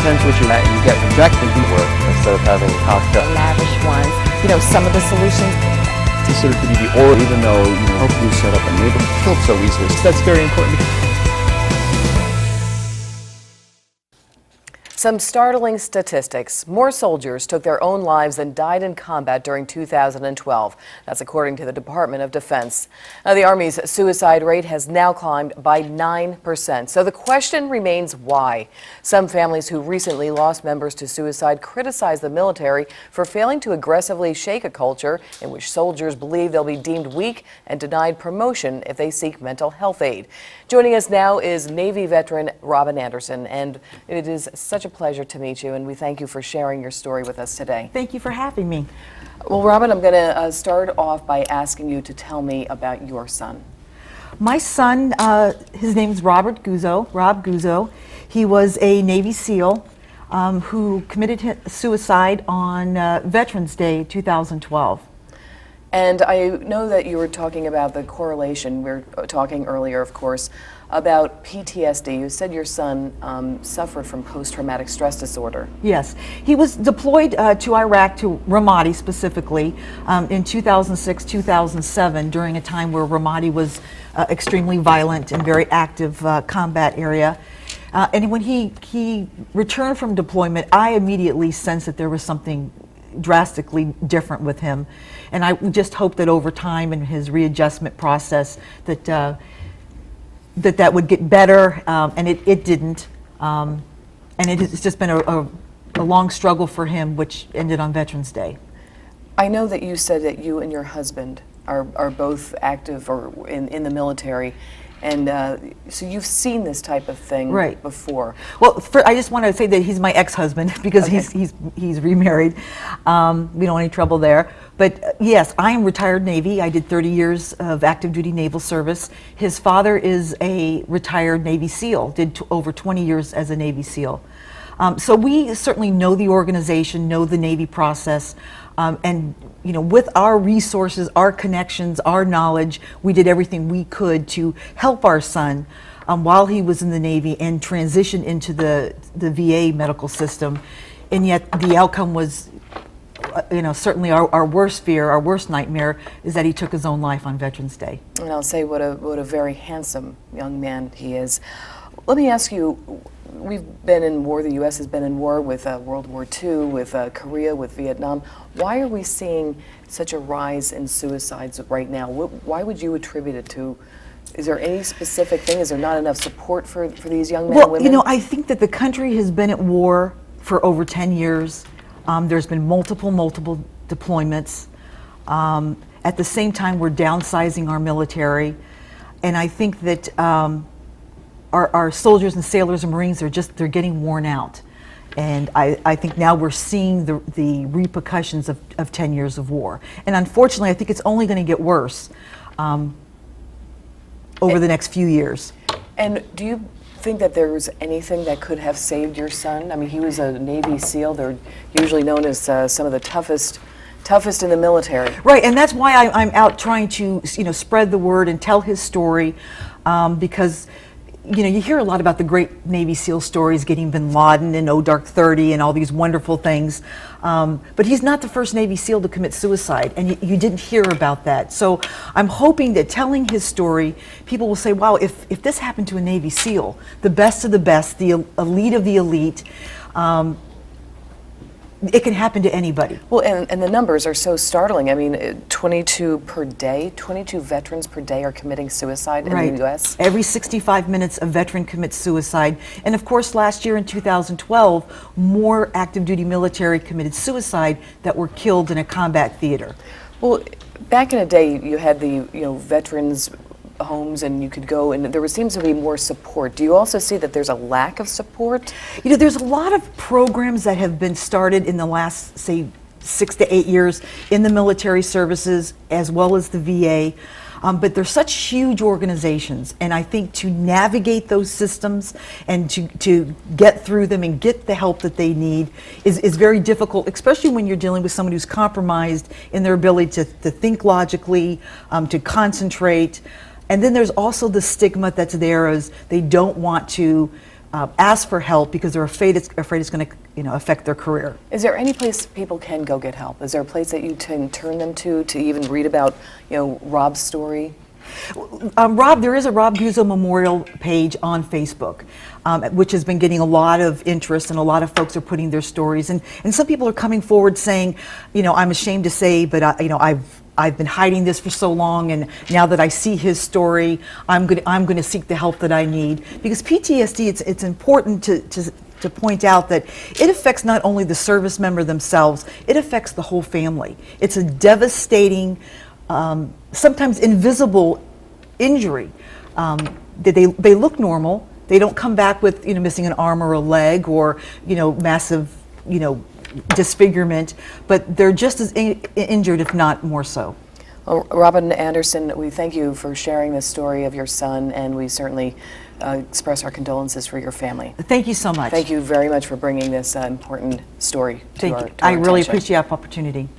depends what you get rejected work instead of having cocktail. Lavish ones. You know, some of the solutions Considered to be the or, even though you set up a neighborhood killed so easily. That's very important. Some startling statistics. More soldiers took their own lives than died in combat during 2012. That's according to the Department of Defense. Now, the Army's suicide rate has now climbed by 9%. So the question remains why. Some families who recently lost members to suicide criticize the military for failing to aggressively shake a culture in which soldiers believe they'll be deemed weak and denied promotion if they seek mental health aid. Joining us now is Navy veteran Robin Andersen, and it is such a pleasure to meet you, and we thank you for sharing your story with us today. Thank you for having me. Well, Robin, I'm going to start off by asking you to tell me about your son. My son, his name is Rob Guzzo. He was a Navy SEAL who committed suicide on Veterans Day 2012. And I know that you were talking about the correlation. We were talking earlier, of course, about PTSD. You said your son suffered from post-traumatic stress disorder. Yes. He was deployed to Iraq, to Ramadi specifically, in 2006, 2007, during a time where Ramadi was extremely violent and very active combat area. And when he returned from deployment, I immediately sensed that there was something drastically different with him. And I just hope that over time in his readjustment process that that would get better, and it didn't. And it's just been a long struggle for him, which ended on Veterans Day. I know that you said that you and your husband are both active or in the military. And so you've seen this type of thing before. Well, I just want to say that he's my ex-husband because he's remarried. We don't want any trouble there. But yes, I am retired Navy. I did 30 years of active duty naval service. His father is a retired Navy SEAL, did over 20 years as a Navy SEAL. So we certainly know the organization, know the Navy process. And with our resources, our connections, our knowledge, we did everything we could to help our son while he was in the Navy and transition into the VA medical system. And yet the outcome was, certainly our worst fear, our worst nightmare is that he took his own life on Veterans Day. And I'll say what a very handsome young man he is. Let me ask you, we've been in war, the U.S. has been in war with World War II, with Korea, with Vietnam. Why are we seeing such a rise in suicides right now? Why would you attribute it to? Is there any specific thing? Is there not enough support for these young men and women? Well, I think that the country has been at war for over 10 years. There's been multiple deployments. At the same time, we're downsizing our military. And I think that our soldiers and sailors and Marines they're getting worn out. And I think now we're seeing the repercussions of 10 years of war. And unfortunately, I think it's only going to get worse over the next few years. And do you think that there's anything that could have saved your son? I mean, he was a Navy SEAL. They're usually known as some of the toughest in the military. Right, and that's why I'm out trying to spread the word and tell his story, because you hear a lot about the great Navy SEAL stories, getting Bin Laden and Dark 30 and all these wonderful things. But he's not the first Navy SEAL to commit suicide, and you didn't hear about that. So I'm hoping that telling his story, people will say, wow, if this happened to a Navy SEAL, the best of the best, the elite of the elite, it can happen to anybody. Well, and the numbers are so startling. I mean, 22 per day, 22 veterans per day are committing suicide in the U.S. Every 65 minutes, a veteran commits suicide. And of course, last year in 2012, more active duty military committed suicide that were killed in a combat theater. Well, back in the day, you had the veterans homes, and you could go, and there seems to be more support. Do you also see that there's a lack of support? There's a lot of programs that have been started in the last, say, 6 to 8 years in the military services as well as the VA. But they're such huge organizations, and I think to navigate those systems and to get through them and get the help that they need is very difficult, especially when you're dealing with someone who's compromised in their ability to think logically, to concentrate. And then there's also the stigma that's there as they don't want to ask for help because they're afraid it's going to affect their career. Is there any place people can go get help? Is there a place that you can turn them to even read about, Rob's story? There is a Rob Guzzo Memorial page on Facebook, which has been getting a lot of interest, and a lot of folks are putting their stories. And some people are coming forward saying, I'm ashamed to say, but I've been hiding this for so long, and now that I see his story, I'm going to seek the help that I need. Because PTSD, it's important to point out that it affects not only the service member themselves, it affects the whole family. It's a devastating, sometimes invisible injury. They look normal. They don't come back with missing an arm or a leg or massive disfigurement, but they're just as injured, if not more so. Well, Robin Andersen, we thank you for sharing this story of your son, and we certainly express our condolences for your family. Thank you so much. Thank you very much for bringing this important story to our I really attention. appreciate the opportunity.